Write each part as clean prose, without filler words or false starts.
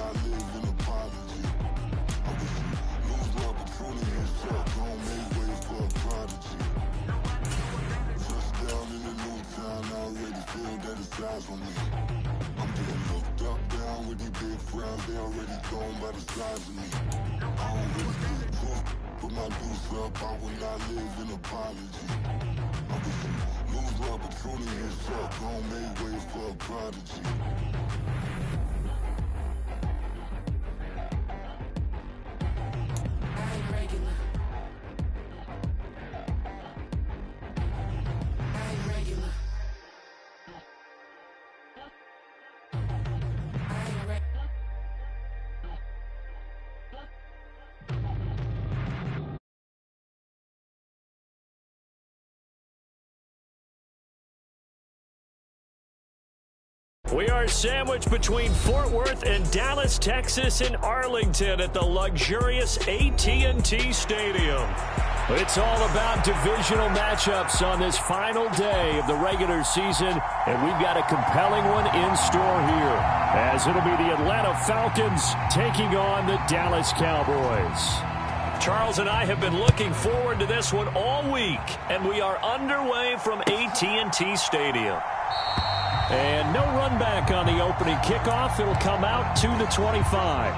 I live in apology. I wish you lose the opportunity yourself. Don't make way for a prodigy. Touchdown in a new town, I already feel that it's eyes on me. I'm getting looked up, down with these big frowns, they already gone by the size of me. I don't really get caught, put my deuce up, I will not live in apology. I wish you lose the opportunity yourself, don't make way for a prodigy. We are sandwiched between Fort Worth and Dallas, Texas, and Arlington at the luxurious AT&T Stadium. It's all about divisional matchups on this final day of the regular season, and we've got a compelling one in store here, as it'll be the Atlanta Falcons taking on the Dallas Cowboys. Charles and I have been looking forward to this one all week, and we are underway from AT&T Stadium. And no run back on the opening kickoff. It'll come out to the 25.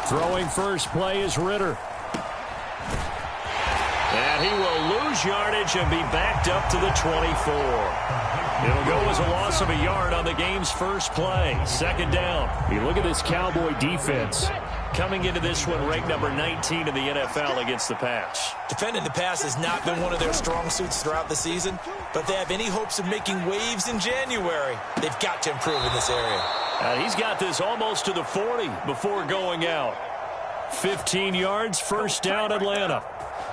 Throwing first play is Ritter. And he will lose yardage and be backed up to the 24. It'll go as a loss of a yard on the game's first play. Second down. You look at this Cowboy defense. Coming into this one ranked number 19 in the NFL against the pass. Defending the pass has not been one of their strong suits throughout the season, but if they have any hopes of making waves in January, they've got to improve in this area. He's got this almost to the 40 before going out. 15 yards, first down Atlanta.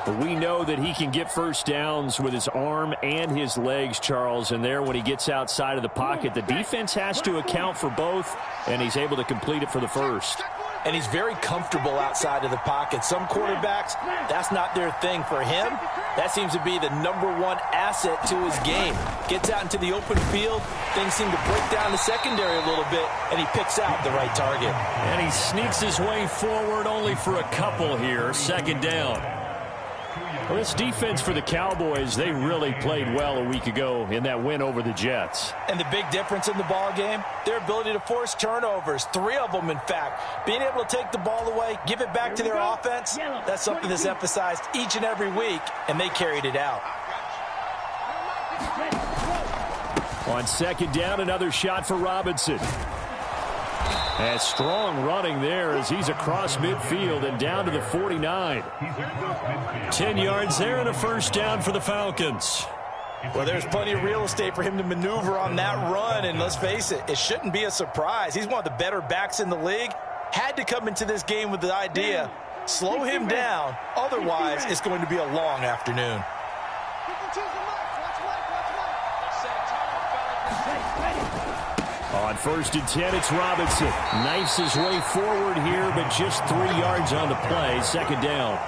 But we know that he can get first downs with his arm and his legs, Charles. And there, when he gets outside of the pocket, the defense has to account for both, and he's able to complete it for the first. And he's very comfortable outside of the pocket. Some quarterbacks, that's not their thing. For him, that seems to be the #1 asset to his game. Gets out into the open field, things seem to break down the secondary a little bit, and he picks out the right target. And he sneaks his way forward only for a couple here. Second down. Well, this defense for the Cowboys, they really played well a week ago in that win over the Jets. And the big difference in the ball game, their ability to force turnovers, 3 of them, in fact. Being able to take the ball away, give it back to their offense, that's something that's emphasized each and every week, and they carried it out. On second down, another shot for Robinson. And strong running there as he's across midfield and down to the 49. 10 yards there and a first down for the Falcons. Well, there's plenty of real estate for him to maneuver on that run, and let's face it, it shouldn't be a surprise. He's one of the better backs in the league. Had to come into this game with the idea, slow him down, otherwise it's going to be a long afternoon. On first and 10, it's Robinson. Knifes his way forward here, but just 3 yards on the play. Second down.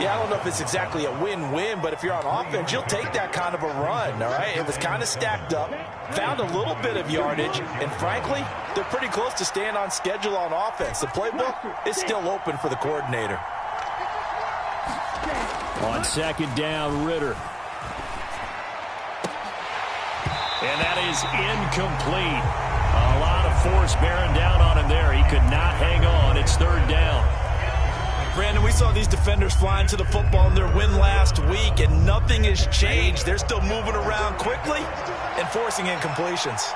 Yeah, I don't know if it's exactly a win-win, but if you're on offense, you'll take that kind of a run, all right? It was kind of stacked up, found a little bit of yardage, and frankly, they're pretty close to staying on schedule on offense. The playbook is still open for the coordinator. On second down, Ritter. And that is incomplete. A lot of force bearing down on him there. He could not hang on. It's third down. Brandon, we saw these defenders flying to the football in their win last week, and nothing has changed. They're still moving around quickly and forcing incompletions.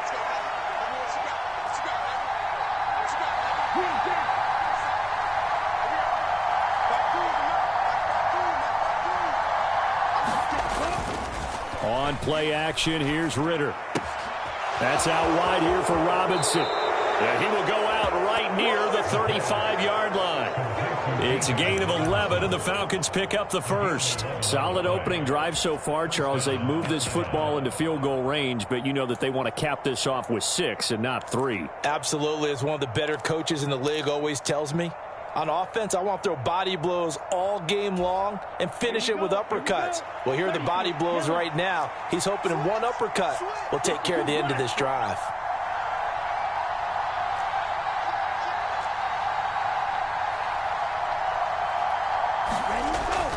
On play action, here's Ritter. That's out wide here for Robinson. And he will go out right near the 35-yard line. It's a gain of 11, and the Falcons pick up the first. Solid opening drive so far, Charles. They've moved this football into field goal range, but you know that they want to cap this off with 6 and not 3. Absolutely. As one of the better coaches in the league always tells me, on offense, I want to throw body blows all game long and finish it with uppercuts. Well, here are the body blows right now. He's hoping one uppercut will take care of the end of this drive.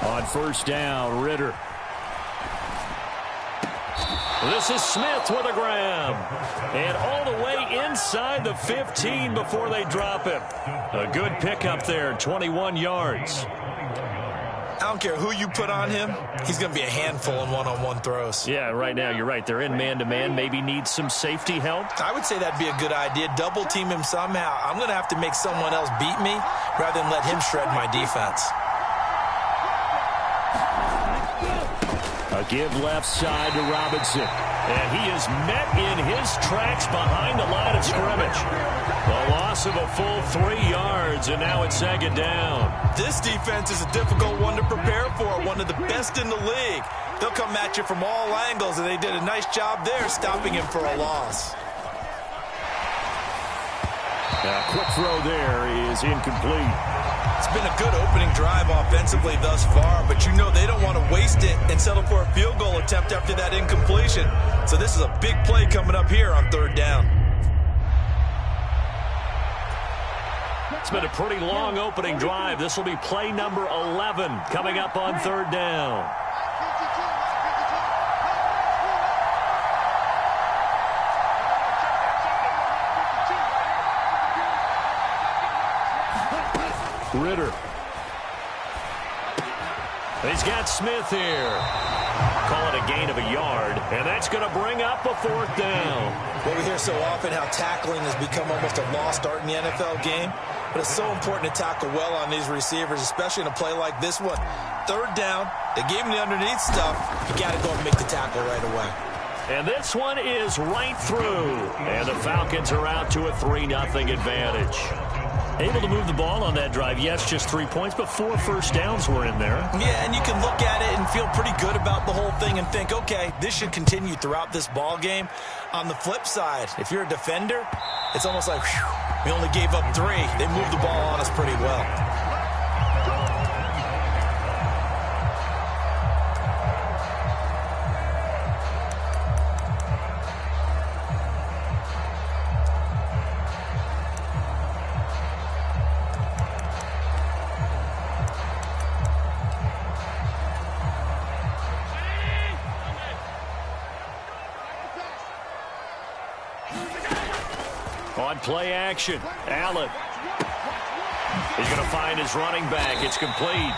On first down, Ritter. This is Smith with a grab. And all the way inside the 15 before they drop him. A good pickup there, 21 yards. I don't care who you put on him. He's going to be a handful in one-on-one throws. Yeah, right now, you're right. They're in man-to-man. Maybe needs some safety help. I would say that'd be a good idea. Double team him somehow. I'm going to have to make someone else beat me rather than let him shred my defense. A give left side to Robinson. And he is met in his tracks behind the line of scrimmage. The loss of a full 3 yards, and now it's second down. This defense is a difficult one to prepare for, one of the best in the league. They'll come at you from all angles, and they did a nice job there stopping him for a loss. A quick throw there is incomplete. It's been a good opening drive offensively thus far, but you know they don't want to waste it and settle for a field goal attempt after that incompletion. So this is a big play coming up here on third down. It's been a pretty long opening drive. This will be play number 11 coming up on third down. Ritter. He's got Smith here. Call it a gain of a yard, and that's going to bring up a fourth down. Well, we hear so often how tackling has become almost a lost art in the NFL game, but it's so important to tackle well on these receivers, especially in a play like this one. Third down, they gave him the underneath stuff. You got to go and make the tackle right away. And this one is right through, and the Falcons are out to a 3-0 advantage. Able to move the ball on that drive. Yes, just 3 points, but 4 first downs were in there. Yeah, and you can look at it and feel pretty good about the whole thing and think, okay, this should continue throughout this ball game. On the flip side, if you're a defender, it's almost like, whew, we only gave up 3. They moved the ball on us pretty well. On play action, Allen. He's going to find his running back. It's complete.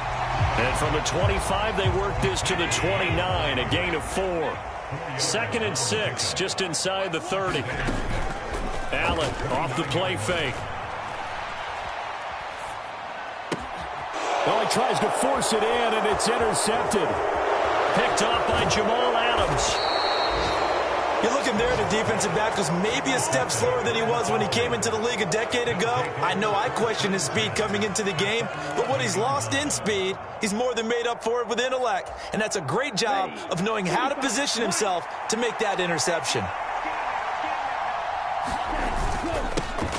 And from the 25, they work this to the 29, a gain of 4. 2nd and 6, just inside the 30. Allen off the play fake. Well, he tries to force it in, and it's intercepted. Picked off by Jamal Adams. You're looking there at a defensive back who's maybe a step slower than he was when he came into the league a decade ago. I know I questioned his speed coming into the game, but what he's lost in speed, he's more than made up for it with intellect. And that's a great job of knowing how to position himself to make that interception.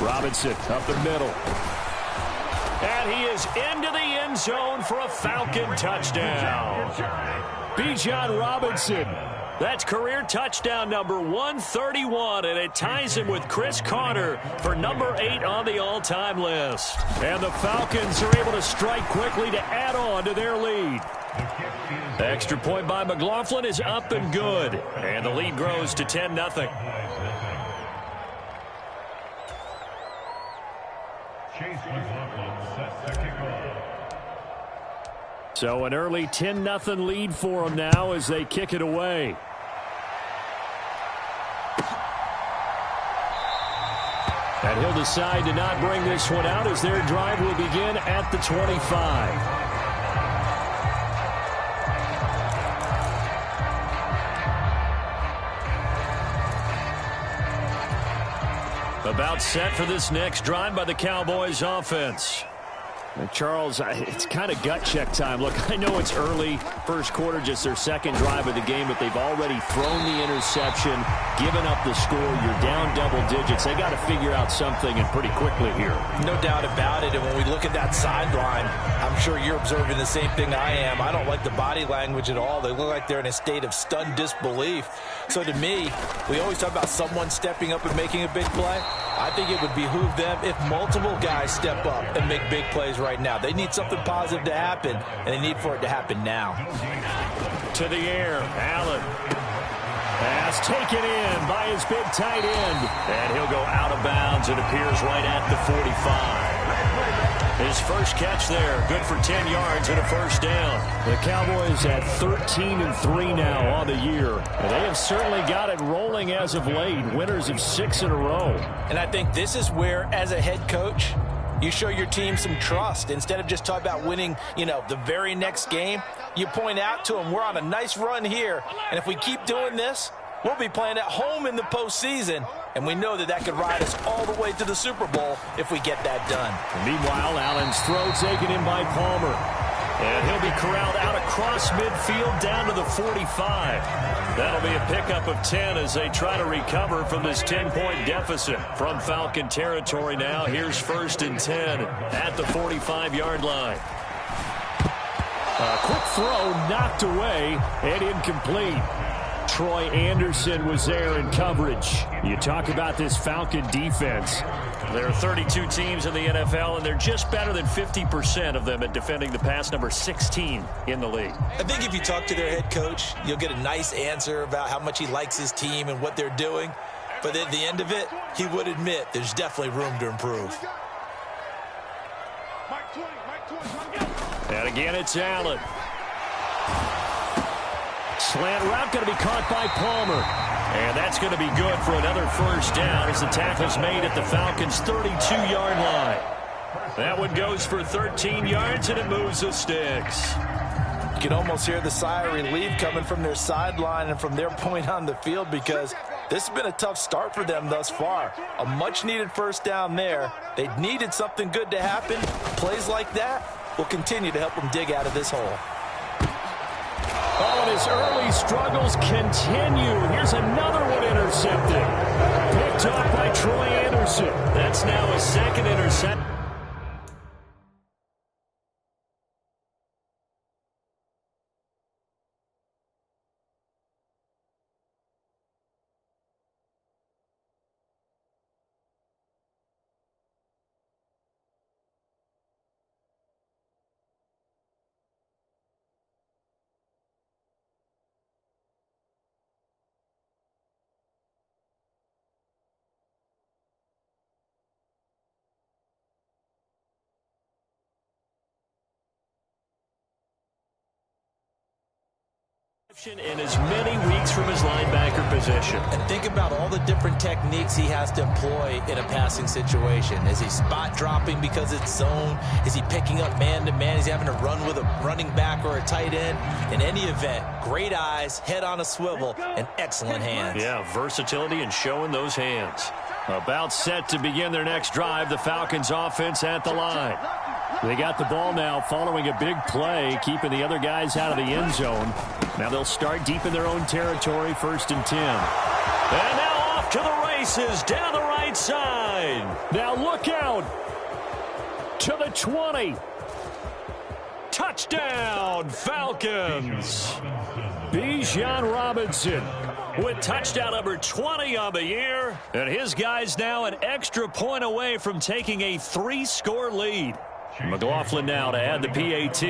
Robinson up the middle. And he is into the end zone for a Falcon touchdown. Bijan Robinson. That's career touchdown number 131, and it ties him with Chris Carter for number 8 on the all-time list. And the Falcons are able to strike quickly to add on to their lead. Extra point by McLaughlin is up and good, and the lead grows to 10-0. So an early 10-0 lead for them now as they kick it away. And he'll decide to not bring this one out as their drive will begin at the 25. About set for this next drive by the Cowboys offense. Charles, it's kind of gut check time. Look, I know it's early, first quarter, just their second drive of the game, but they've already thrown the interception, given up the score. You're down double digits. They got to figure out something, and pretty quickly here. No doubt about it, and when we look at that sideline, I'm sure you're observing the same thing I am. I don't like the body language at all. They look like they're in a state of stunned disbelief. So to me, we always talk about someone stepping up and making a big play. I think it would behoove them if multiple guys step up and make big plays right now. They need something positive to happen, and they need for it to happen now. To the air, Allen. Pass taken in by his big tight end. And he'll go out of bounds. It appears right at the 45. His first catch there, good for 10 yards and a first down. The Cowboys at 13-3 now on the year. And they have certainly got it rolling as of late. Winners of 6 in a row. And I think this is where, as a head coach, you show your team some trust. Instead of just talking about winning, the very next game, you point out to them, we're on a nice run here, and if we keep doing this, we'll be playing at home in the postseason, and we know that could ride us all the way to the Super Bowl if we get that done. Meanwhile, Allen's throw taken in by Palmer. And he'll be corralled out across midfield down to the 45. That'll be a pickup of 10 as they try to recover from this 10-point deficit. From Falcon territory now, here's 1st and 10 at the 45-yard line. A quick throw knocked away and incomplete. Troy Anderson was there in coverage. You talk about this Falcon defense. There are 32 teams in the NFL, and they're just better than 50% of them at defending the pass, number 16 in the league. I think if you talk to their head coach, you'll get a nice answer about how much he likes his team and what they're doing. But at the end of it, he would admit there's definitely room to improve. And again, it's Allen. Slant route going to be caught by Palmer. And that's going to be good for another first down as the tackle's made at the Falcons' 32-yard line. That one goes for 13 yards, and it moves the sticks. You can almost hear the sigh of relief coming from their sideline and from their point on the field, because this has been a tough start for them thus far. A much-needed first down there. They needed something good to happen. Plays like that will continue to help them dig out of this hole. Oh, and his early struggles continue. Here's another one intercepted. Picked off by Troy Anderson. That's now his second interception. In as many weeks from his linebacker position. And think about all the different techniques he has to employ in a passing situation. Is he spot dropping because it's zone? Is he picking up man-to-man? Is he having to run with a running back or a tight end? In any event, great eyes, head on a swivel, and excellent hands. Yeah, versatility and showing those hands. About set to begin their next drive, the Falcons offense at the line. They got the ball now following a big play, keeping the other guys out of the end zone. Now they'll start deep in their own territory, 1st and 10. And now off to the races, down the right side. Now look out to the 20. Touchdown, Falcons. Bijan Robinson with touchdown number 20 on the year. And his guys now an extra point away from taking a 3-score lead. McLaughlin now to add the PAT.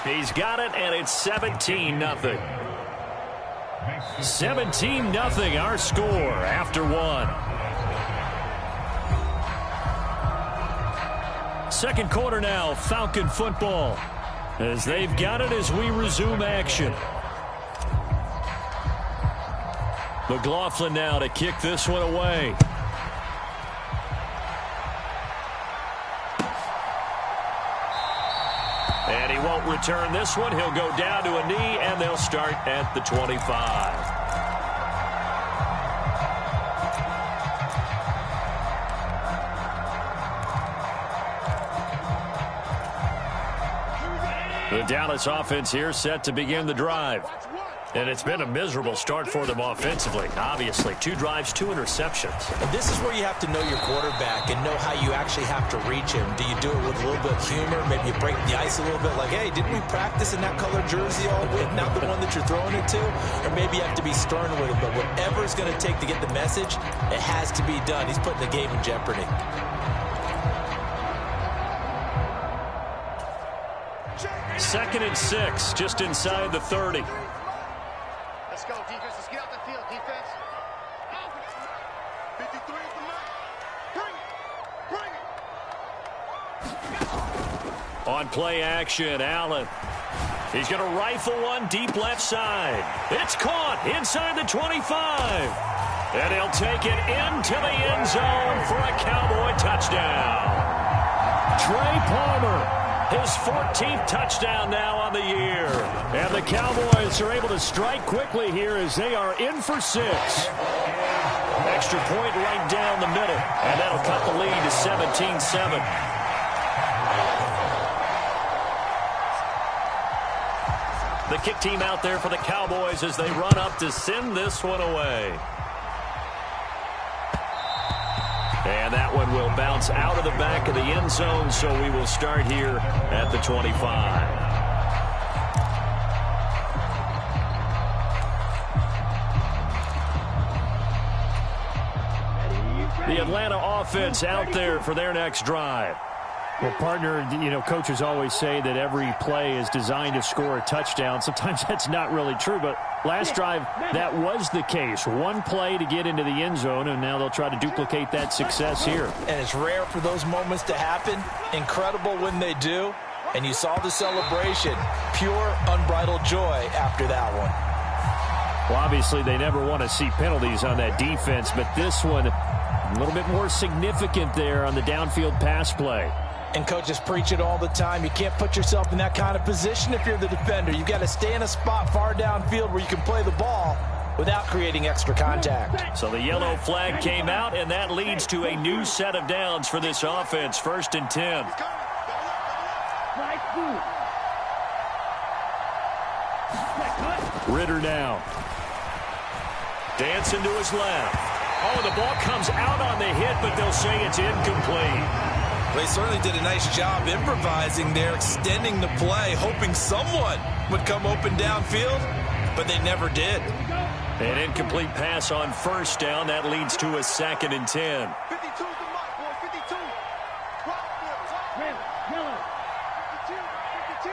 He's got it, and it's 17-0. 17-0 our score after one. Second quarter now, Falcon football, as they've got it as we resume action. McLaughlin now to kick this one away. And he won't return this one. He'll go down to a knee, and they'll start at the 25. The Dallas offense here set to begin the drive. And it's been a miserable start for them offensively. Obviously, 2 drives, 2 interceptions. And this is where you have to know your quarterback and know how you actually have to reach him. Do you do it with a little bit of humor? Maybe you break the ice a little bit like, hey, didn't we practice in that color jersey all week? Not the one that you're throwing it to? Or maybe you have to be stern with him. But whatever it's going to take to get the message, it has to be done. He's putting the game in jeopardy. Second and 6, just inside the 30. Let's go, defense. Let's get out the field, defense. 53 at the mark. Bring it. On play action, Allen. He's going to rifle one deep left side. It's caught inside the 25. And he'll take it into the end zone for a Cowboy touchdown. Trey Palmer. His 14th touchdown now on the year. And the Cowboys are able to strike quickly here as they are in for 6. Extra point right down the middle. And that'll cut the lead to 17-7. The kick team out there for the Cowboys as they run up to send this one away. And that one will bounce out of the back of the end zone, so we will start here at the 25. The Atlanta offense out there for their next drive. Well, partner, coaches always say that every play is designed to score a touchdown. Sometimes that's not really true, but last drive, that was the case. One play to get into the end zone, and now they'll try to duplicate that success here. And it's rare for those moments to happen. Incredible when they do. And you saw the celebration. Pure, unbridled joy after that one. Well, obviously, they never want to see penalties on that defense, but this one, a little bit more significant there on the downfield pass play. And coaches preach it all the time. You can't put yourself in that kind of position if you're the defender. You've got to stay in a spot far downfield where you can play the ball without creating extra contact. So the yellow flag came out, and that leads to a new set of downs for this offense. 1st and 10. Ritter now. Dancing to his left. Oh, the ball comes out on the hit, but they'll say it's incomplete. They certainly did a nice job improvising there, extending the play, hoping someone would come open downfield, but they never did. An incomplete pass on 1st down. That leads to a 2nd and 10. 52's the mark, boy. 52. Red, yellow. 52. 52.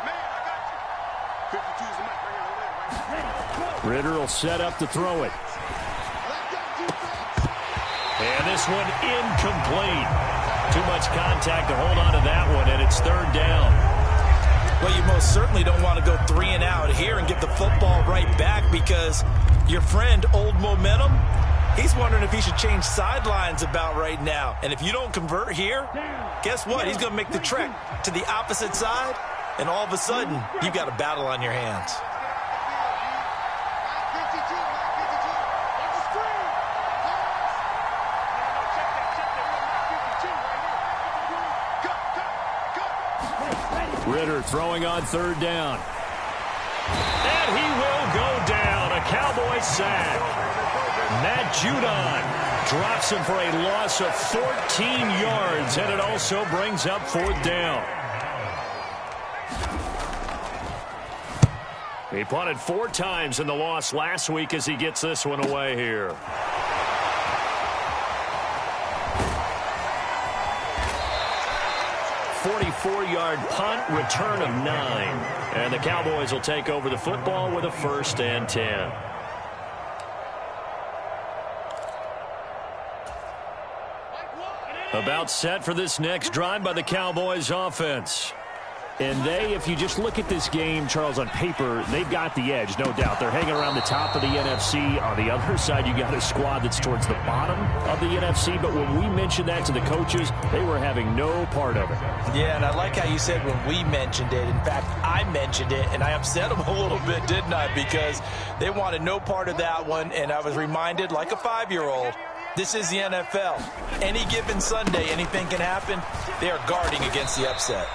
Man, I got you. 52's the mark right here. Ritter will set up to throw it. And this one incomplete. Too much contact to hold on to that one, and it's 3rd down. Well, you most certainly don't want to go 3 and out here and get the football right back because your friend, Old Momentum, he's wondering if he should change sidelines about right now. And if you don't convert here, guess what? He's going to make the trek to the opposite side, and all of a sudden, you've got a battle on your hands. Ritter throwing on 3rd down. And he will go down. A Cowboy sack. Matt Judon drops him for a loss of 14 yards, and it also brings up 4th down. He punted 4 times in the loss last week as he gets this one away here. Four-yard punt, return of 9. And the Cowboys will take over the football with a 1st and 10. About set for this next drive by the Cowboys offense. And they, if you just look at this game, Charles, on paper, they've got the edge, no doubt. They're hanging around the top of the NFC. On the other side, you got a squad that's towards the bottom of the NFC. But when we mentioned that to the coaches, they were having no part of it. Yeah, and I like how you said when we mentioned it. In fact, I mentioned it, and I upset them a little bit, didn't I? Because they wanted no part of that one, and I was reminded, like a 5-year-old, this is the NFL. Any given Sunday, anything can happen. They are guarding against the upset.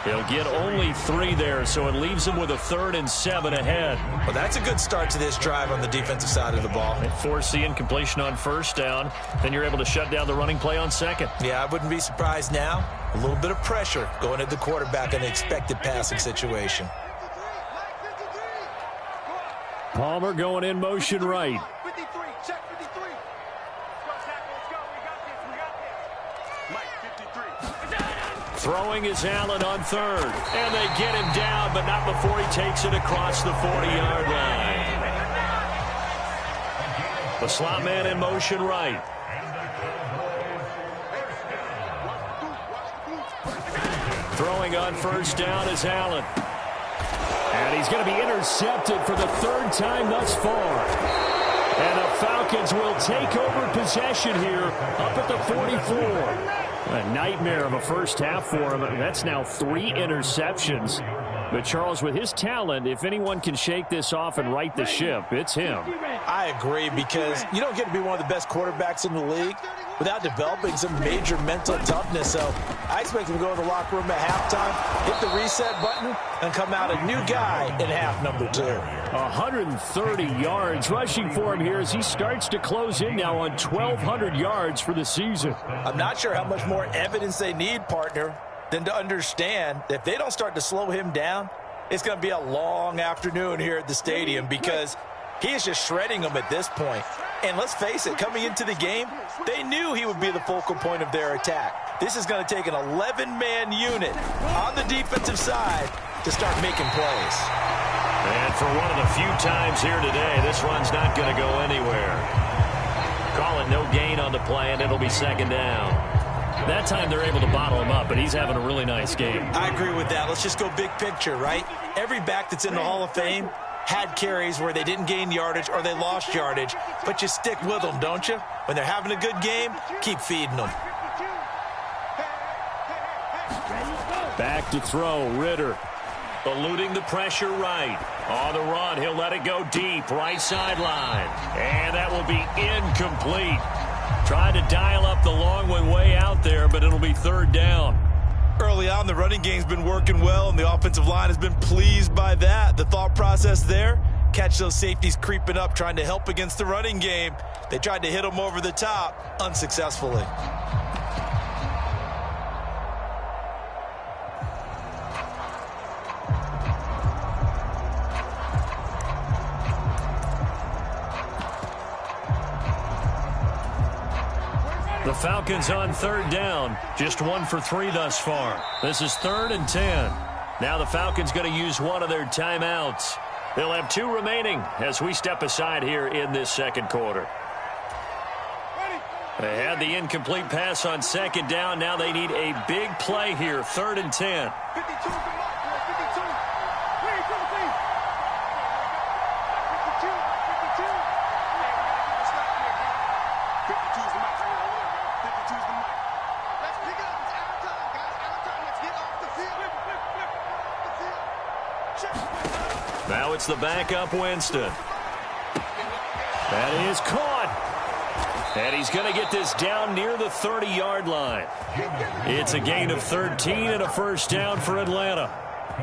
He'll get only 3 there, so it leaves him with a 3rd and 7 ahead. Well, that's a good start to this drive on the defensive side of the ball. They force the incompletion on 1st down. Then you're able to shut down the running play on 2nd. Yeah, I wouldn't be surprised now. A little bit of pressure going at the quarterback in the expected passing situation. Palmer going in motion right. 53, check 53. Let's go. We got this. Mike, 53. Throwing is Allen on 3rd. And they get him down, but not before he takes it across the 40-yard line. The slot man in motion right. Throwing on 1st down is Allen. And he's going to be intercepted for the 3rd time thus far. And the Falcons will take over possession here up at the 44. A nightmare of a first half for him. That's now 3 interceptions. But Charles, with his talent, if anyone can shake this off and right the ship, it's him. I agree, because you don't get to be one of the best quarterbacks in the league without developing some major mental toughness. So I expect him to go in the locker room at halftime, hit the reset button, and come out a new guy in half number 2. 130 yards rushing for him here as he starts to close in now on 1,200 yards for the season. I'm not sure how much more evidence they need, partner, than to understand that if they don't start to slow him down, it's going to be a long afternoon here at the stadium, because he is just shredding them at this point. And let's face it, coming into the game, they knew he would be the focal point of their attack. This is going to take an 11-man unit on the defensive side to start making plays. And for one of the few times here today, this run's not going to go anywhere. Call it no gain on the play, and it'll be 2nd down. That time they're able to bottle him up, but he's having a really nice game. I agree with that. Let's just go big picture, right? Every back that's in the Hall of Fame had carries where they didn't gain yardage or they lost yardage, but you stick with them, don't you? When they're having a good game, keep feeding them. Back to throw, Ritter. Eluding the pressure right. On the run, he'll let it go deep, right sideline. And that will be incomplete. Trying to dial up the long one way out there, but it'll be 3rd down. Early on, the running game's been working well, and the offensive line has been pleased by that. The thought process there, catch those safeties creeping up, trying to help against the running game. They tried to hit them over the top, unsuccessfully. The Falcons on 3rd down. Just 1 for 3 thus far. This is 3rd and 10. Now the Falcons going to use one of their timeouts. They'll have 2 remaining as we step aside here in this 2nd quarter. They had the incomplete pass on 2nd down. Now they need a big play here. 3rd and 10. 52 Now it's the backup Winston. That is caught. And he's going to get this down near the 30-yard line. It's a gain of 13 and a 1st down for Atlanta.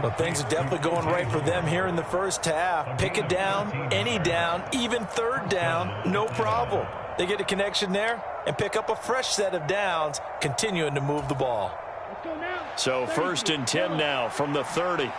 Well, things are definitely going right for them here in the first half. Pick it down, any down, even 3rd down, no problem. They get a connection there and pick up a fresh set of downs, continuing to move the ball. So 1st and 10 now from the 30.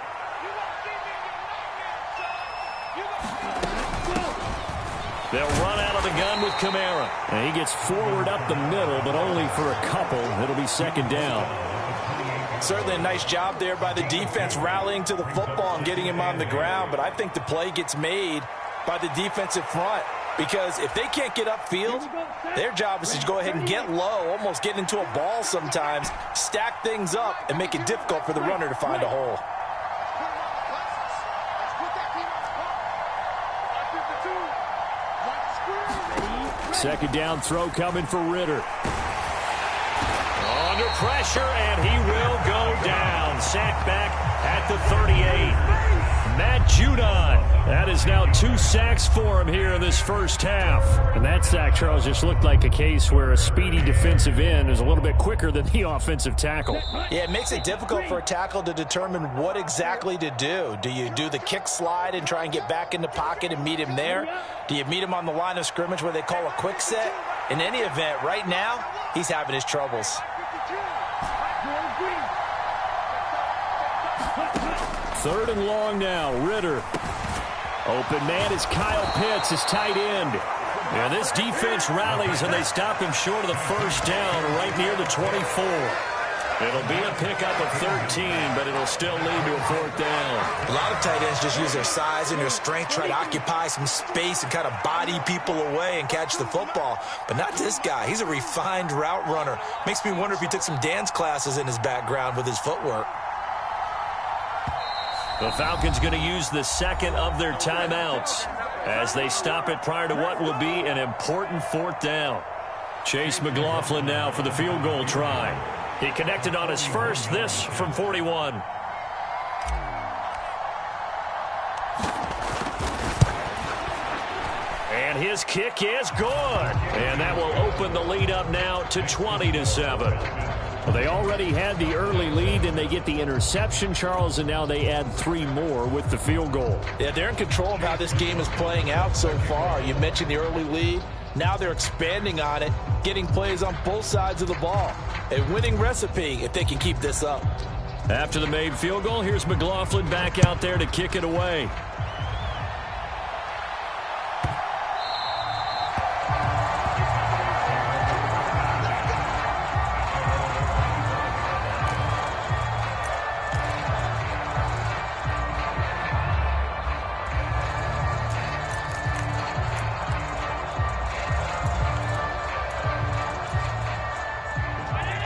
They'll run out of the gun with Kamara. And he gets forward up the middle, but only for a couple. It'll be 2nd down. Certainly a nice job there by the defense, rallying to the football and getting him on the ground. But I think the play gets made by the defensive front, because if they can't get upfield, their job is to go ahead and get low, almost get into a ball sometimes, stack things up, and make it difficult for the runner to find a hole. Second down throw coming for Ritter. Under pressure, and he will go down. sack back at the 38. Matt Judon. That is now 2 sacks for him here in this first half. And that sack, Charles, just looked like a case where a speedy defensive end is a little bit quicker than the offensive tackle. Yeah, it makes it difficult for a tackle to determine what exactly to do. Do you do the kick slide and try and get back in the pocket and meet him there? Do you meet him on the line of scrimmage where they call a quick set? In any event, right now, he's having his troubles. Third and long now. Ritter. Open man is Kyle Pitts, his tight end. And this defense rallies, and they stop him short of the first down right near the 24. It'll be a pickup of 13, but it'll still lead to a fourth down. A lot of tight ends just use their size and their strength, try to occupy some space and kind of body people away and catch the football. But not this guy. He's a refined route runner. Makes me wonder if he took some dance classes in his background with his footwork. The Falcons going to use the second of their timeouts as they stop it prior to what will be an important fourth down. Chase McLaughlin now for the field goal try. He connected on his first, this from 41. And his kick is good. And that will open the lead up now to 20-7. Well, they already had the early lead, and they get the interception, Charles, and now they add 3 more with the field goal. Yeah, they're in control of how this game is playing out so far. You mentioned the early lead. Now they're expanding on it, getting plays on both sides of the ball. A winning recipe if they can keep this up. After the made field goal, here's McLaughlin back out there to kick it away.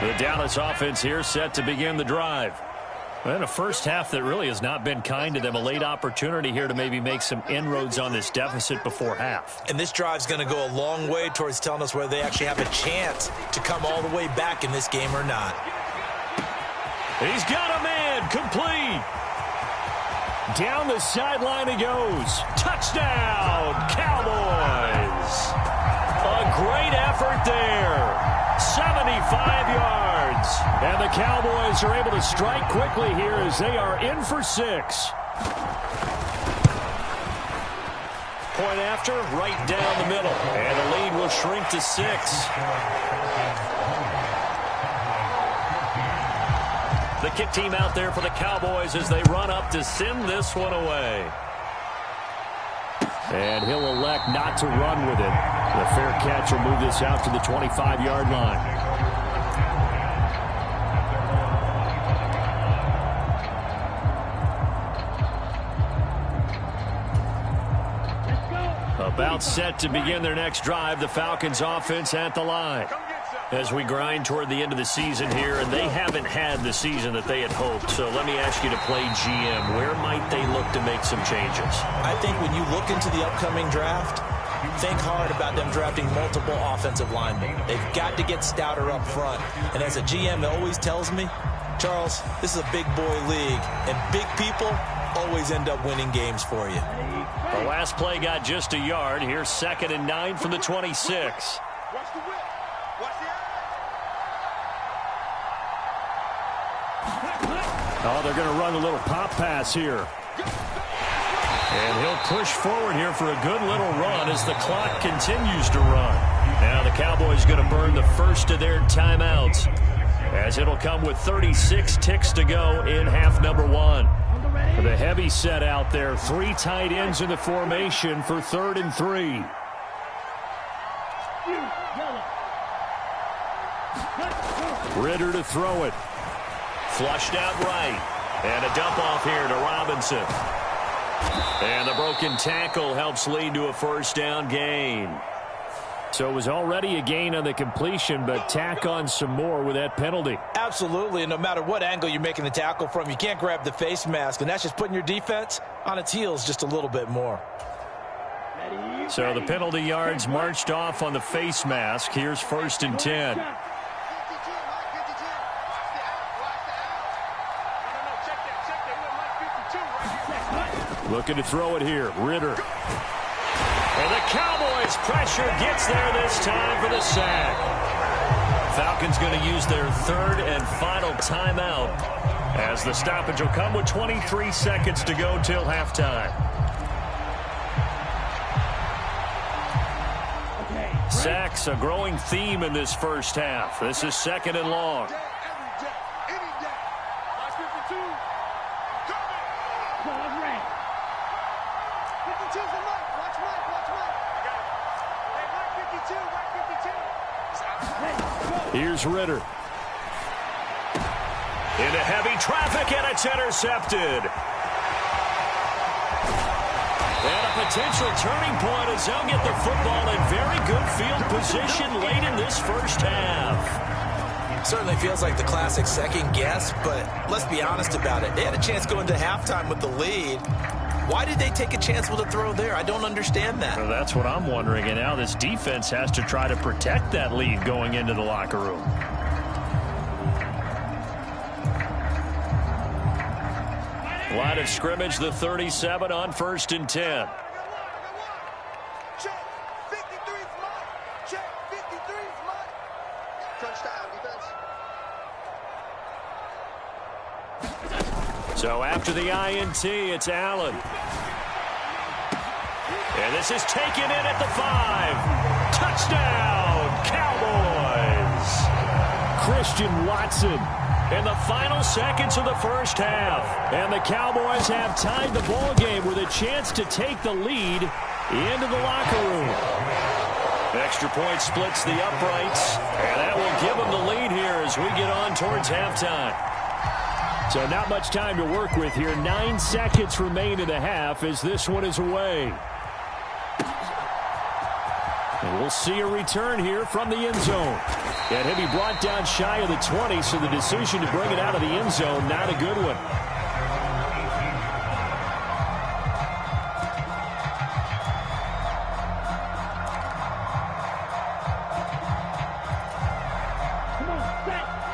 The Dallas offense here set to begin the drive. And a first half that really has not been kind to them. A late opportunity here to maybe make some inroads on this deficit before half. And this drive's going to go a long way towards telling us whether they actually have a chance to come all the way back in this game or not. He's got a man, complete. Down the sideline he goes. Touchdown, Cowboys. A great effort there. 75 yards. And the Cowboys are able to strike quickly here as they are in for 6. Point after, right down the middle. And the lead will shrink to 6. The kick team out there for the Cowboys as they run up to send this one away. And he'll elect not to run with it. The fair catch will move this out to the 25-yard line. About set to begin their next drive, the Falcons offense at the line. As we grind toward the end of the season here, and they haven't had the season that they had hoped. So let me ask you to play GM. Where might they look to make some changes? I think when you look into the upcoming draft, think hard about them drafting multiple offensive linemen. They've got to get stouter up front. And as a GM, it always tells me, Charles, this is a big boy league, and big people always end up winning games for you. The last play got just a yard. Here's 2nd and 9 from the 26. Watch the whip. Watch the eye. Oh, they're going to run a little pop pass here. And he'll push forward here for a good little run as the clock continues to run. Now the Cowboys going to burn the first of their timeouts as it'll come with 36 ticks to go in half number 1. The heavy set out there. 3 tight ends in the formation for 3rd and 3. Ritter to throw it. Flushed out right. And a dump off here to Robinson. And the broken tackle helps lead to a first down gain. So it was already a gain on the completion, but tack on some more with that penalty. Absolutely, and no matter what angle you're making the tackle from, you can't grab the face mask, and that's just putting your defense on its heels just a little bit more. So the penalty yards marched off on the face mask. Here's 1st and 10. Looking to throw it here. Ritter. And the Cowboys' pressure gets there this time for the sack. Falcons going to use their third and final timeout as the stoppage will come with 23 seconds to go till halftime. Sacks, a growing theme in this first half. This is second and long. Here's Ritter. Into heavy traffic, and it's intercepted. And a potential turning point as they'll get the football in very good field position late in this first half. Certainly feels like the classic second guess, but let's be honest about it. They had a chance going to halftime with the lead. Why did they take a chance with a throw there? I don't understand that. Well, that's what I'm wondering, and now this defense has to try to protect that lead going into the locker room. Line of scrimmage, the 37 on 1st and 10. Check, 53's mine. Check, 53's mine. Touchdown, defense. So after the INT, it's Allen. And this is taken in at the 5. Touchdown, Cowboys. Christian Watson in the final seconds of the first half. And the Cowboys have tied the ball game with a chance to take the lead into the locker room. Extra point splits the uprights, and that will give them the lead here as we get on towards halftime. So not much time to work with here. 9 seconds remain in the half as this one is away. And we'll see a return here from the end zone. And he'll be brought down shy of the 20, so the decision to bring it out of the end zone, not a good one.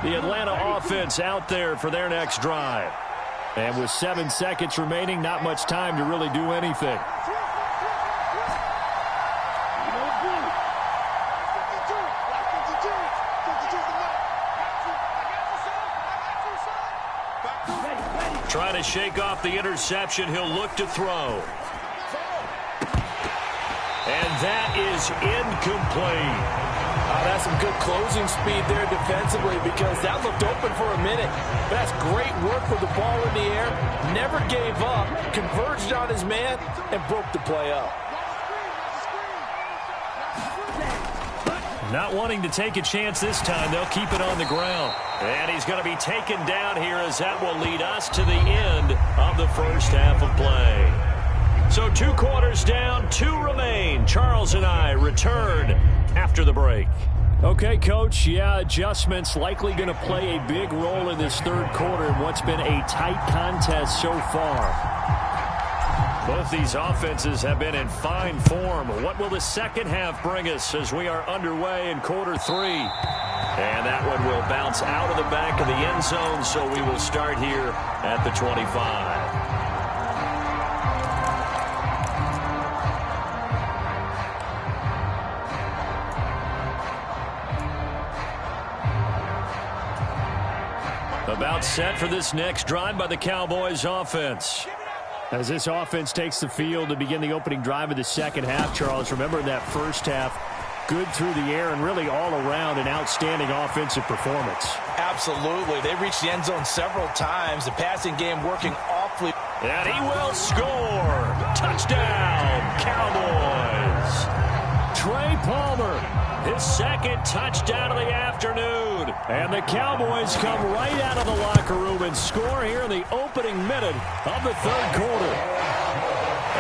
The Atlanta offense out there for their next drive. And with 7 seconds remaining, not much time to really do anything. Trying to shake off the interception, he'll look to throw. And that is incomplete. That's some good closing speed there defensively because that looked open for a minute. That's great work with the ball in the air. Never gave up, converged on his man, and broke the play up. Not wanting to take a chance this time, they'll keep it on the ground. And he's going to be taken down here as that will lead us to the end of the first half of play. So 2 quarters down, 2 remain. Charles and I return after the break. Okay, Coach, yeah, adjustments likely going to play a big role in this third quarter in what's been a tight contest so far. Both these offenses have been in fine form. What will the second half bring us as we are underway in quarter 3? And that one will bounce out of the back of the end zone, so we will start here at the 25. About set for this next drive by the Cowboys offense. As this offense takes the field to begin the opening drive of the second half, Charles, remember in that first half, good through the air and really all around an outstanding offensive performance. Absolutely. They reached the end zone several times. The passing game working awfully. And he will score. Touchdown, Cowboys. Trey Palmer, his second touchdown of the afternoon. And the Cowboys come right out of the locker room and score here in the opening minute of the third quarter.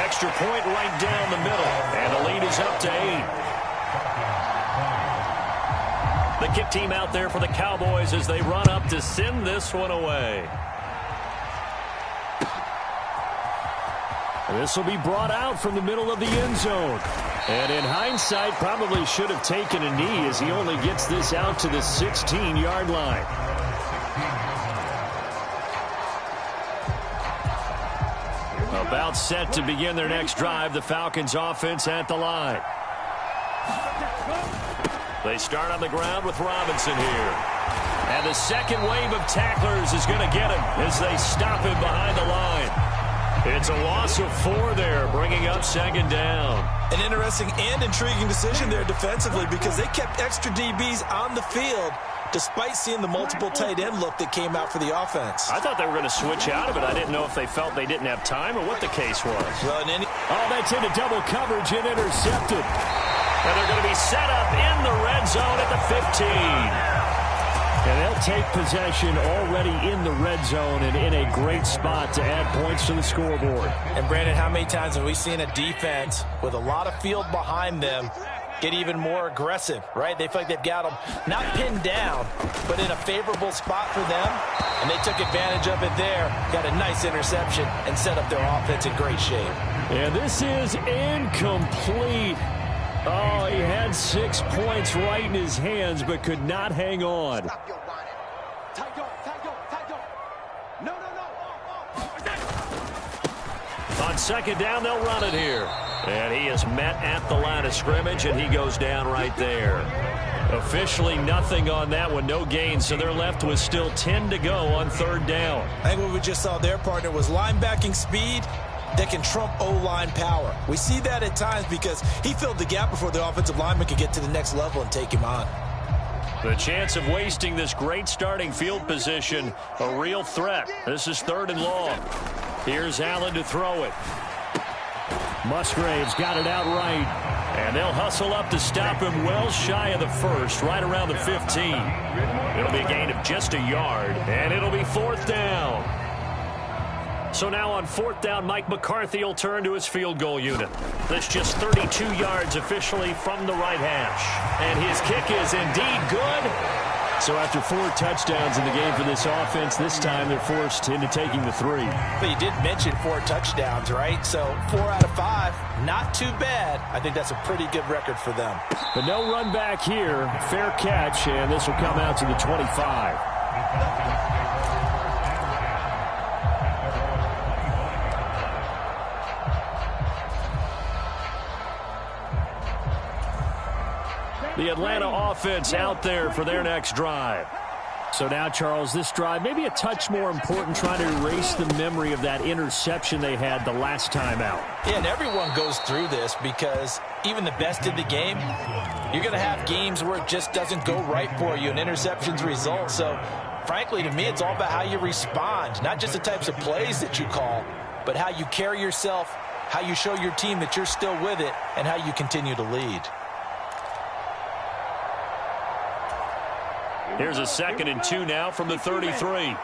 Extra point right down the middle. And the lead is up to 8. The kick team out there for the Cowboys as they run up to send this one away. This will be brought out from the middle of the end zone. And in hindsight, probably should have taken a knee as he only gets this out to the 16-yard line. A About set to begin their next drive, the Falcons offense at the line. They start on the ground with Robinson here. And the second wave of tacklers is going to get him as they stop him behind the line. It's a loss of 4 there, bringing up second down. An interesting and intriguing decision there defensively because they kept extra DBs on the field despite seeing the multiple tight end look that came out for the offense. I thought they were going to switch out of it. I didn't know if they felt they didn't have time or what the case was. Well, that's into double coverage and intercepted. And they're going to be set up in the red zone at the 15. And they'll take possession already in the red zone and in a great spot to add points to the scoreboard. And, Brandon, how many times have we seen a defense with a lot of field behind them get even more aggressive, right? They feel like they've got them not pinned down, but in a favorable spot for them. And they took advantage of it there, got a nice interception, and set up their offense in great shape. And this is incomplete. Oh, he had 6 points right in his hands, but could not hang on. On second down, they'll run it here. And he is met at the line of scrimmage, and he goes down right there. Officially nothing on that one, no gain, so they're left with still 10 to go on third down. I think what we just saw there, partner, was linebacking speed that can trump O-line power. We see that at times because he filled the gap before the offensive lineman could get to the next level and take him on. The chance of wasting this great starting field position, a real threat. This is 3rd and long. Here's Allen to throw it. Musgrave's got it out right. And they'll hustle up to stop him well shy of the first, right around the 15. It'll be a gain of just a yard, and it'll be 4th down. So now on 4th down, Mike McCarthy will turn to his field goal unit. That's just 32 yards officially from the right hash. And his kick is indeed good. So after 4 touchdowns in the game for this offense, this time they're forced into taking the 3. But you did mention 4 touchdowns, right? So 4 out of 5, not too bad. I think that's a pretty good record for them. But no run back here. Fair catch, and this will come out to the 25. The Atlanta offense out there for their next drive. So now, Charles, this drive maybe a touch more important, trying to erase the memory of that interception they had the last time out. Yeah, and everyone goes through this because even the best in the game, you're going to have games where it just doesn't go right for you and interceptions result. So, frankly, to me, it's all about how you respond, not just the types of plays that you call, but how you carry yourself, how you show your team that you're still with it, and how you continue to lead. Here's a 2nd and 2 now from the 33.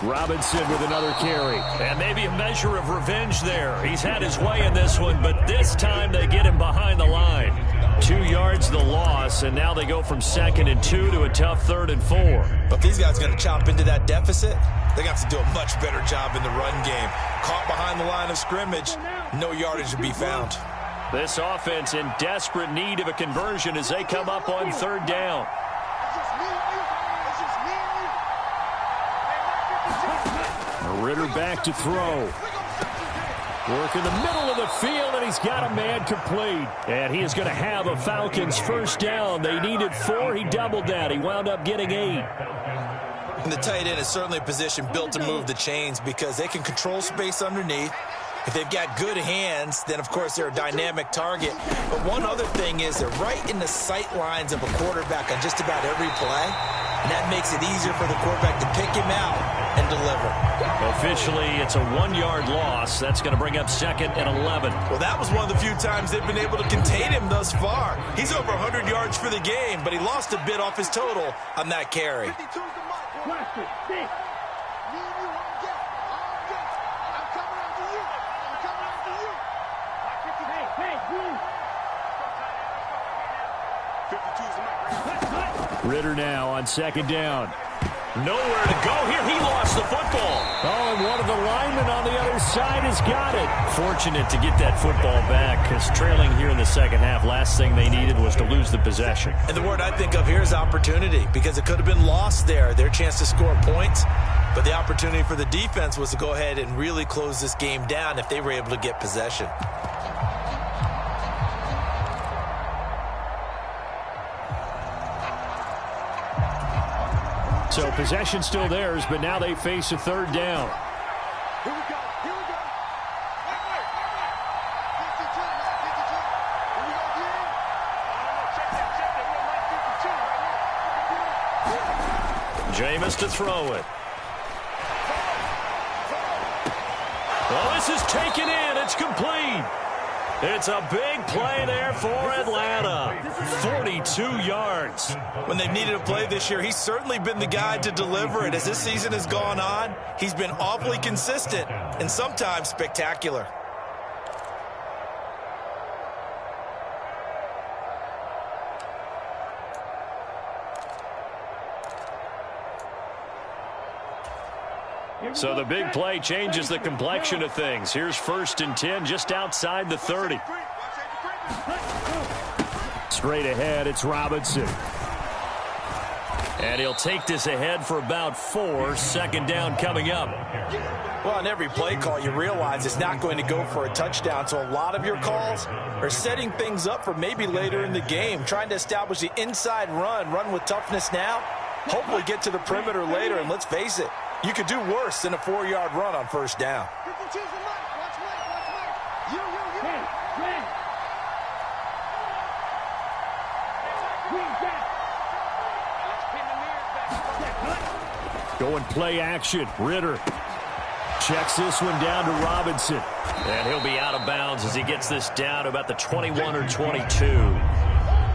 Robinson with another carry. And maybe a measure of revenge there. He's had his way in this one, but this time they get him behind the line. 2 yards the loss, and now they go from 2nd and 2 to a tough 3rd and 4. But these guys are going to chop into that deficit. They're going to have to do a much better job in the run game. Caught behind the line of scrimmage, no yardage to be found. This offense in desperate need of a conversion as they come up on 3rd down. Ritter back to throw. Work in the middle of the field, and he's got a man complete. And he is going to have a Falcons 1st down. They needed 4. He doubled that. He wound up getting 8. And the tight end is certainly a position built to move the chains because they can control space underneath. If they've got good hands, then, of course, they're a dynamic target. But one other thing is they're right in the sight lines of a quarterback on just about every play. And that makes it easier for the quarterback to pick him out and deliver. Officially, it's a 1-yard loss. That's going to bring up 2nd and 11. Well, that was one of the few times they've been able to contain him thus far. He's over 100 yards for the game, but he lost a bit off his total on that carry. Ritter now on 2nd down. Nowhere to go here. He lost the football. Oh, and one of the linemen on the other side has got it. Fortunate to get that football back, because trailing here in the second half, last thing they needed was to lose the possession. And the word I think of here is opportunity, because it could have been lost there, their chance to score points. But the opportunity for the defense was to go ahead and really close this game down if they were able to get possession. So possession still theirs, but now they face a third down. Here we go. Here we go. Wait. 52, not 52. Here we go again. Check that. We're right here. Jameis to throw it. Well, this is taken in. It's complete. It's a big play there for Atlanta. 42 yards. When they've needed a play this year, he's certainly been the guy to deliver it. As this season has gone on, he's been awfully consistent and sometimes spectacular. So the big play changes the complexion of things. Here's 1st and 10 just outside the 30. Straight ahead, it's Robinson. And he'll take this ahead for about 4. 2nd down coming up. Well, on every play call, you realize it's not going to go for a touchdown. So a lot of your calls are setting things up for maybe later in the game, trying to establish the inside run with toughness now, hopefully get to the perimeter later. And let's face it, you could do worse than a 4-yard run on 1st down. Going play action. Ritter checks this one down to Robinson. And he'll be out of bounds as he gets this down to about the 21 or 22.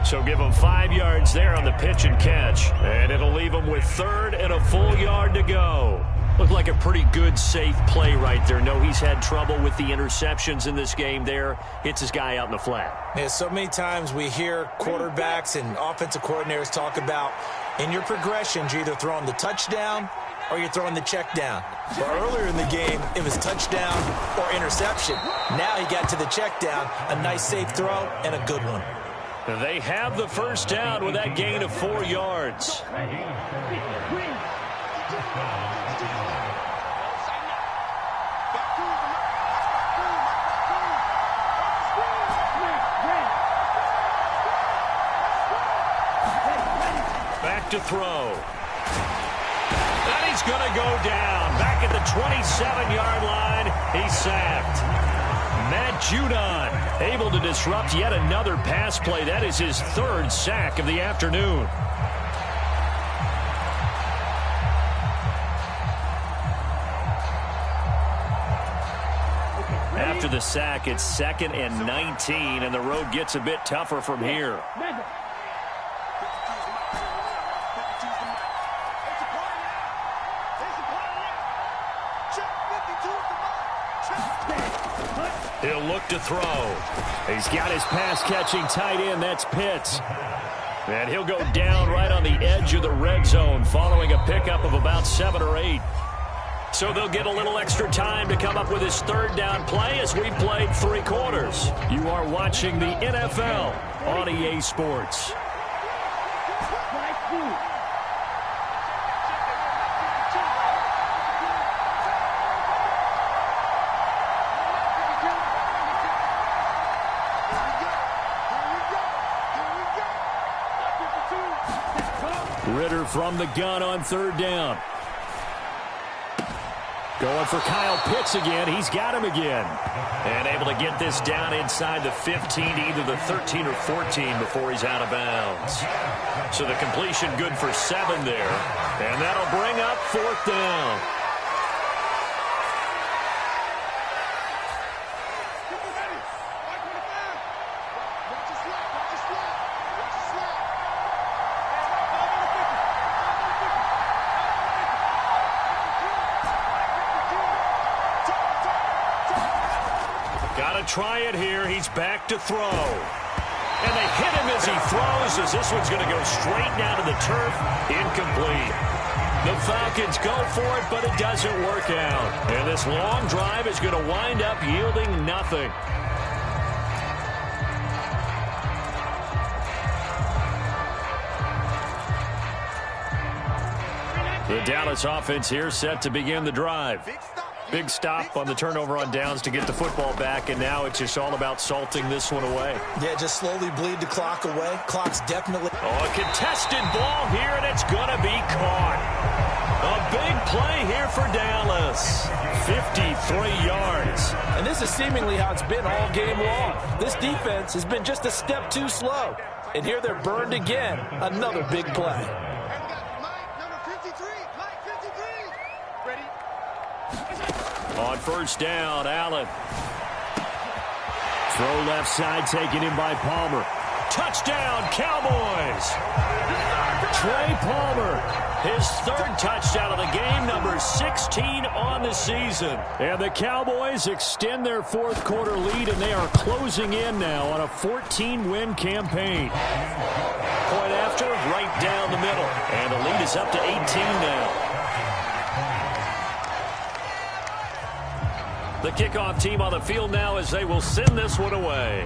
So give him 5 yards there on the pitch and catch. And it'll leave him with 3rd and a full yard to go. Looked like a pretty good, safe play right there. No, he's had trouble with the interceptions in this game there. Hits his guy out in the flat. Yeah, so many times we hear quarterbacks and offensive coordinators talk about in your progressions, you're either throwing the touchdown or you're throwing the check down. But earlier in the game, it was touchdown or interception. Now he got to the check down, a nice safe throw and a good one. They have the 1st down with that gain of 4 yards. Back to throw. And he's going to go down. Back at the 27-yard line. He's sacked. Matt Judon able to disrupt yet another pass play. That is his 3rd sack of the afternoon. After the sack, it's 2nd and 19, and the road gets a bit tougher from here. He'll look to throw. He's got his pass-catching tight end. That's Pitts. And he'll go down right on the edge of the red zone following a pickup of about 7 or 8. So they'll get a little extra time to come up with his 3rd down play as we played 3 quarters. You are watching the NFL on EA Sports. Ritter from the gun on 3rd down. Going for Kyle Pitts again. He's got him again. And able to get this down inside the 15 to either the 13 or 14 before he's out of bounds. So the completion good for 7 there. And that'll bring up 4th down. Try it here. He's back to throw. And they hit him as he throws, as this one's going to go straight down to the turf. Incomplete. The Falcons go for it, but it doesn't work out. And this long drive is going to wind up yielding nothing. The Dallas offense here set to begin the drive. Big stop on the turnover on downs to get the football back, and now it's just all about salting this one away. Yeah, just slowly bleed the clock away. Clock's definitely... Oh, a contested ball here, and it's going to be caught. A big play here for Dallas. 53 yards. And this is seemingly how it's been all game long. This defense has been just a step too slow. And here they're burned again. Another big play. On first down, Allen. Throw left side taken in by Palmer. Touchdown, Cowboys! Trey Palmer, his third touchdown of the game, number 16 on the season. And the Cowboys extend their fourth quarter lead, and they are closing in now on a 14-win campaign. Point after, right down the middle. And the lead is up to 18 now. The kickoff team on the field now as they will send this one away.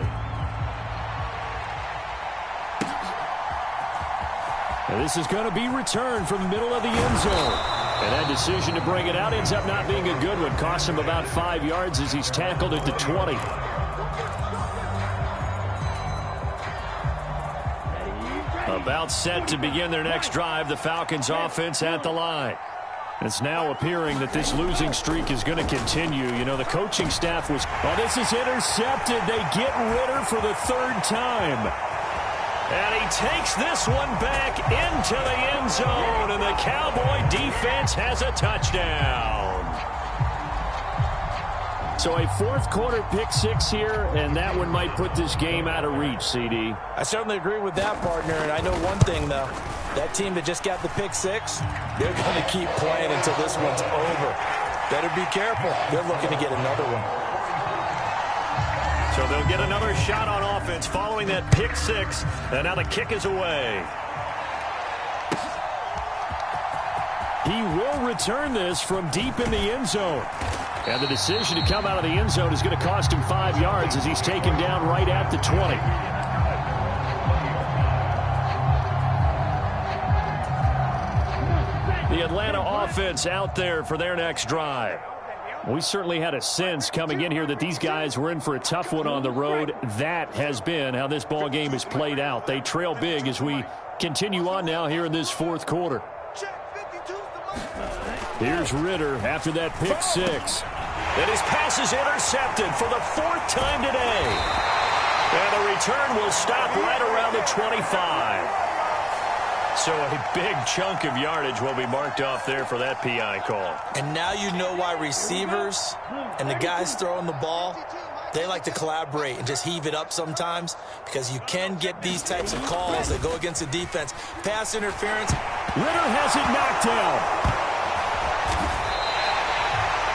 And this is going to be returned from the middle of the end zone. And that decision to bring it out ends up not being a good one. Costs him about 5 yards as he's tackled at the 20. About set to begin their next drive, the Falcons offense at the line. It's now appearing that this losing streak is going to continue. You know, the coaching staff was... Oh, this is intercepted. They get Ritter for the third time. And he takes this one back into the end zone. And the Cowboy defense has a touchdown. So a fourth quarter pick six here, and that one might put this game out of reach, CD. I certainly agree with that, partner. And I know one thing, though. That team that just got the pick six, they're going to keep playing until this one's over. Better be careful. They're looking to get another one. So they'll get another shot on offense following that pick six. And now the kick is away. He will return this from deep in the end zone. And the decision to come out of the end zone is going to cost him 5 yards as he's taken down right at the 20. The Atlanta offense out there for their next drive. We certainly had a sense coming in here that these guys were in for a tough one on the road. That has been how this ball game has played out. They trail big as we continue on now here in this fourth quarter. Here's Ritter after that pick six. And his pass is intercepted for the fourth time today. And the return will stop right around the 25. So a big chunk of yardage will be marked off there for that PI call. And now you know why receivers and the guys throwing the ball, they like to collaborate and just heave it up sometimes, because you can get these types of calls that go against the defense. Pass interference. Ritter has it knocked down.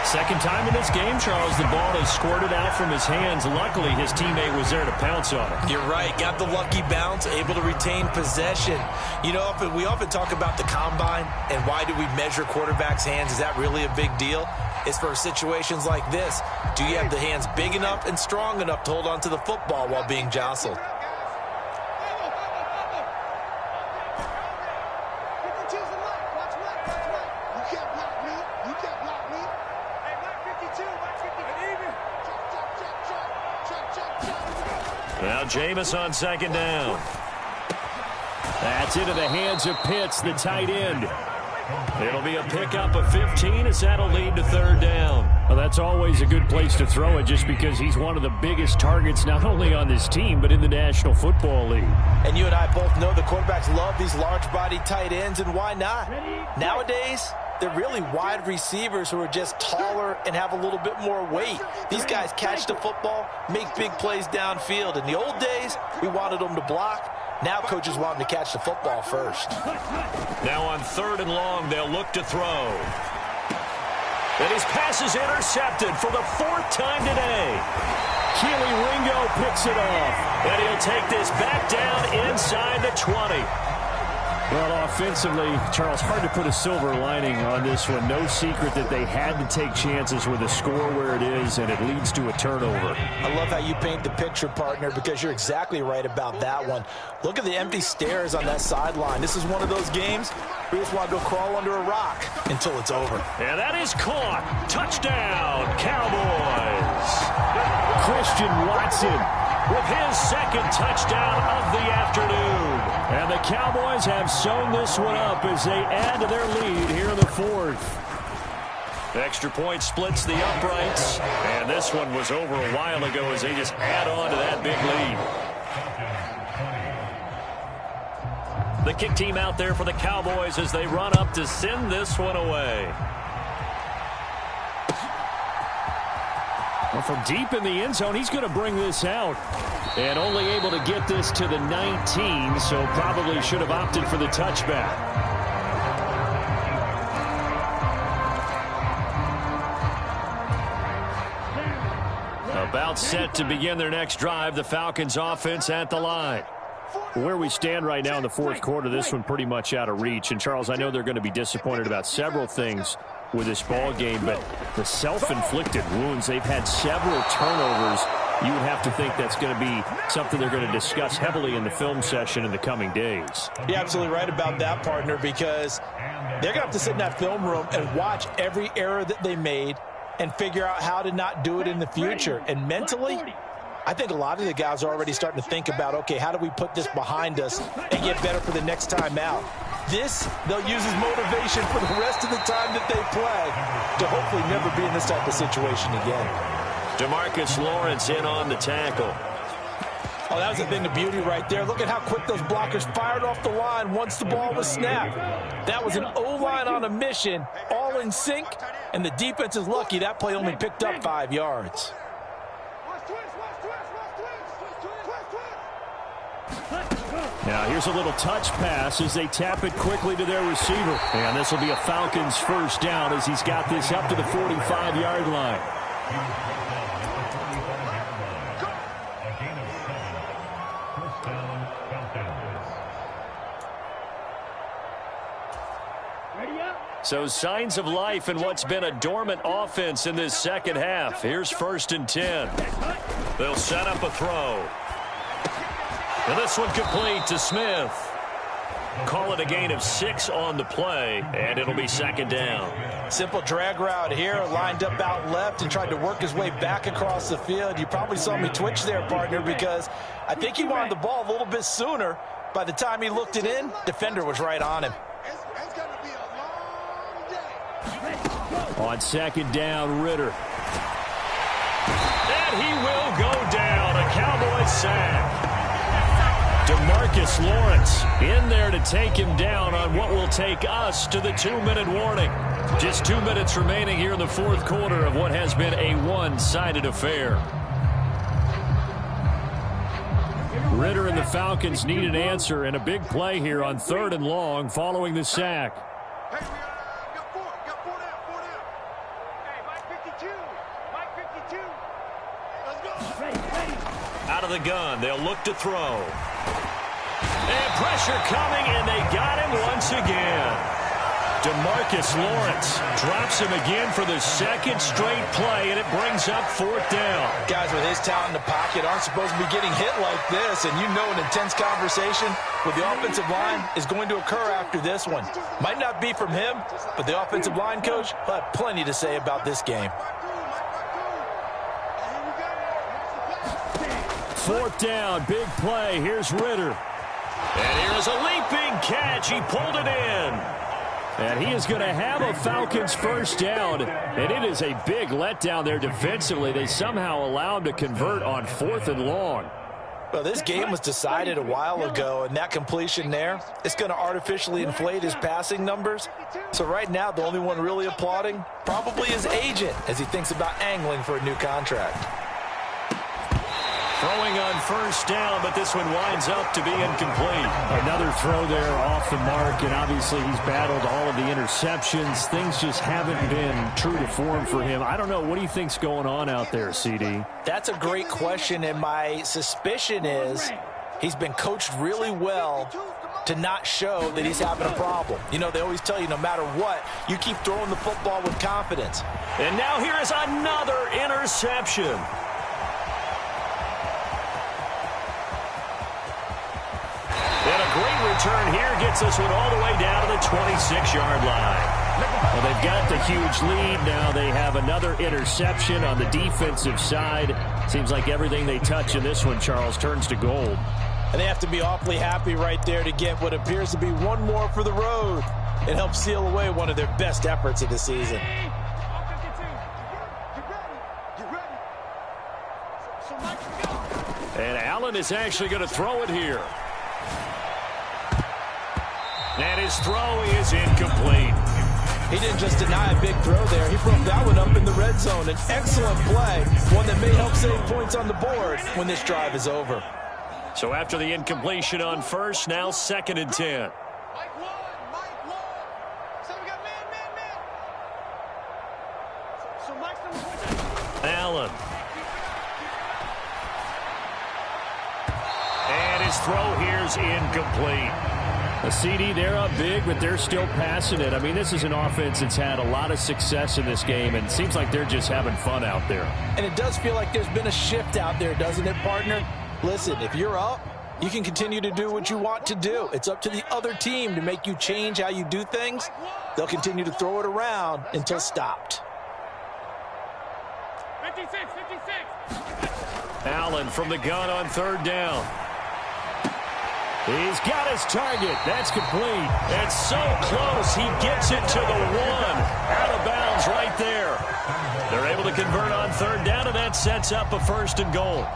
Second time in this game, Charles, the ball has squirted out from his hands. Luckily, his teammate was there to pounce on it. You're right. Got the lucky bounce, able to retain possession. You know, we often talk about the combine and why do we measure quarterbacks' hands. Is that really a big deal? It's for situations like this. Do you have the hands big enough and strong enough to hold on to the football while being jostled? Now Jameis on second down. That's into the hands of Pitts, the tight end. It'll be a pickup of 15 as that'll lead to third down. Well, that's always a good place to throw it just because he's one of the biggest targets not only on this team but in the National Football League. And you and I both know the quarterbacks love these large-bodied tight ends, and why not? Nowadays, they're really wide receivers who are just taller and have a little bit more weight. These guys catch the football, make big plays downfield. In the old days, we wanted them to block. Now coaches want them to catch the football first. Now on third and long, they'll look to throw. And his pass is intercepted for the fourth time today. Keely Ringo picks it off. And he'll take this back down inside the 20. Well, offensively, Charles, hard to put a silver lining on this one. No secret that they had to take chances with a score where it is, and it leads to a turnover. I love how you paint the picture, partner, because you're exactly right about that one. Look at the empty stares on that sideline. This is one of those games where you just want to go crawl under a rock until it's over. And that is caught. Touchdown, Cowboys. Christian Watson with his second touchdown of the afternoon. And the Cowboys have sewn this one up as they add to their lead here in the fourth. Extra point splits the uprights. And this one was over a while ago as they just add on to that big lead. The kick team out there for the Cowboys as they run up to send this one away. Well, from deep in the end zone, he's going to bring this out. And only able to get this to the 19, so probably should have opted for the touchback. About set to begin their next drive, the Falcons offense at the line. Where we stand right now in the fourth quarter, this one pretty much out of reach. And, Charles, I know they're going to be disappointed about several things with this ball game, but the self-inflicted wounds, they've had several turnovers. You would have to think that's going to be something they're going to discuss heavily in the film session in the coming days. You're absolutely right about that, partner, because they're going to have to sit in that film room and watch every error that they made and figure out how to not do it in the future. And mentally, I think a lot of the guys are already starting to think about, okay, how do we put this behind us and get better for the next time out? This, they'll use as motivation for the rest of the time that they play to hopefully never be in this type of situation again. DeMarcus Lawrence in on the tackle. Oh, that was a thing of beauty right there. Look at how quick those blockers fired off the line once the ball was snapped. That was an O-line on a mission, all in sync, and the defense is lucky that play only picked up 5 yards. Now here's a little touch pass as they tap it quickly to their receiver. And this will be a Falcons first down as he's got this up to the 45-yard line. So signs of life in what's been a dormant offense in this second half. Here's 1st and 10. They'll set up a throw. And this one complete to Smith. Call it a gain of 6 on the play, and it'll be 2nd down. Simple drag route here, lined up out left and tried to work his way back across the field. You probably saw me twitch there, partner, because I think he wanted the ball a little bit sooner. By the time he looked it in, defender was right on him. It's going to be a long day. On 2nd down, Ritter. And he will go down. A Cowboys sack. DeMarcus Lawrence in there to take him down on what will take us to the 2-minute warning. Just 2 minutes remaining here in the fourth quarter of what has been a one-sided affair. Ritter and the Falcons need an answer and a big play here on 3rd and long following the sack. Hey, we got four down. Hey, Mike 52. Let's go. Out of the gun, they'll look to throw. And pressure coming, and they got him once again. DeMarcus Lawrence drops him again for the 2nd straight play, and it brings up 4th down. Guys with his talent in the pocket aren't supposed to be getting hit like this, and you know an intense conversation with the offensive line is going to occur after this one. Might not be from him, but the offensive line coach will have plenty to say about this game. 4th down, big play. Here's Ritter. And here's a leaping catch. He pulled it in. And he is going to have a Falcons first down. And it is a big letdown there defensively. They somehow allow him to convert on 4th and long. Well, this game was decided a while ago, and that completion there, it's going to artificially inflate his passing numbers. So right now, the only one really applauding probably his agent as he thinks about angling for a new contract. Throwing on 1st down, but this one winds up to be incomplete. Another throw there off the mark, and obviously he's battled all of the interceptions. Things just haven't been true to form for him. I don't know. What do you think's going on out there, CD? That's a great question, and my suspicion is he's been coached really well to not show that he's having a problem. You know, they always tell you no matter what, you keep throwing the football with confidence. And now here is another interception. And a great return here gets this one all the way down to the 26-yard line. Well, they've got the huge lead. Now they have another interception on the defensive side. Seems like everything they touch in this one, Charles, turns to gold. And they have to be awfully happy right there to get what appears to be one more for the road. It helps seal away one of their best efforts of the season. And Allen is actually going to throw it here. And his throw is incomplete. He didn't just deny a big throw there. He broke that one up in the red zone. An excellent play, one that may help save points on the board when this drive is over. So after the incompletion on first, now 2nd and 10. Allen. And his throw here's incomplete. A CD, they're up big, but they're still passing it. I mean, this is an offense that's had a lot of success in this game, and it seems like they're just having fun out there. And it does feel like there's been a shift out there, doesn't it, partner? Listen, if you're up, you can continue to do what you want to do. It's up to the other team to make you change how you do things. They'll continue to throw it around until stopped. 56. Allen from the gun on 3rd down. He's got his target. That's complete. It's so close. He gets it to the 1. Out of bounds right there. They're able to convert on 3rd down, and that sets up a 1st and goal.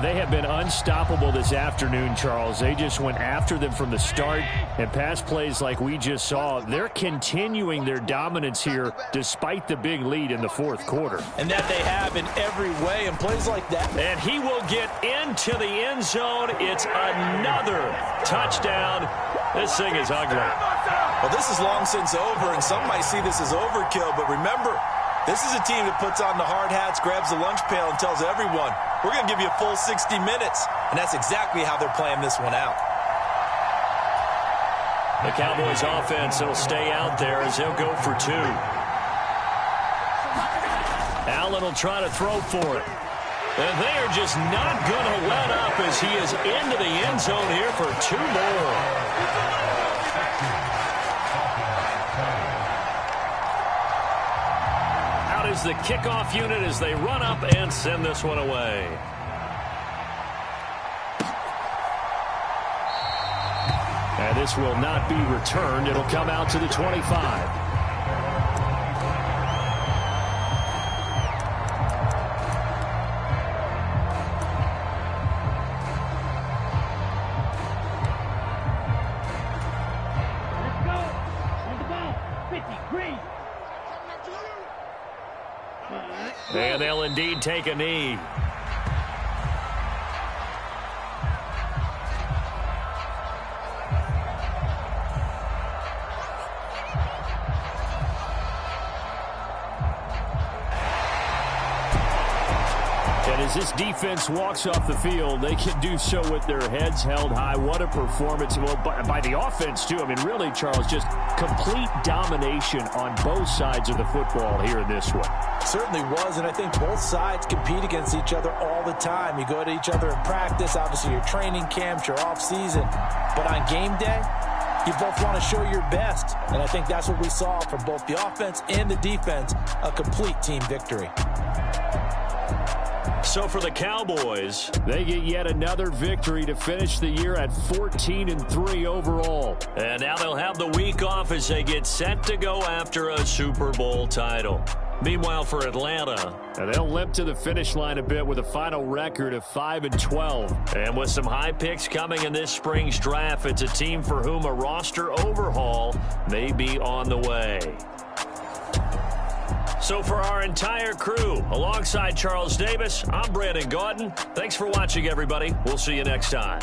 They have been unstoppable this afternoon, Charles. They just went after them from the start, and pass plays like we just saw, they're continuing their dominance here despite the big lead in the 4th quarter. And that they have in every way, and plays like that. And he will get into the end zone. It's another touchdown. This thing is ugly. Well, this is long since over, and some might see this as overkill, but remember, this is a team that puts on the hard hats, grabs the lunch pail, and tells everyone, we're going to give you a full 60 minutes. And that's exactly how they're playing this one out. The Cowboys offense will stay out there as they'll go for 2. Allen will try to throw for it. And they are just not going to let up as he is into the end zone here for 2 more. Is the kickoff unit as they run up and send this one away. And this will not be returned. It'll come out to the 25. And they'll indeed take a knee. And as this defense walks off the field, they can do so with their heads held high. What a performance. Well, by the offense, too. I mean, really, Charles, just complete domination on both sides of the football here in this one. Certainly was, and I think both sides compete against each other all the time. You go to each other in practice, obviously your training camps, your off-season. But on game day, you both want to show your best. And I think that's what we saw from both the offense and the defense, a complete team victory. So for the Cowboys, they get yet another victory to finish the year at 14-3 overall. And now they'll have the week off as they get set to go after a Super Bowl title. Meanwhile, for Atlanta, they'll limp to the finish line a bit with a final record of 5-12. And with some high picks coming in this spring's draft, it's a team for whom a roster overhaul may be on the way. So for our entire crew, alongside Charles Davis, I'm Brandon Gaudin. Thanks for watching, everybody. We'll see you next time.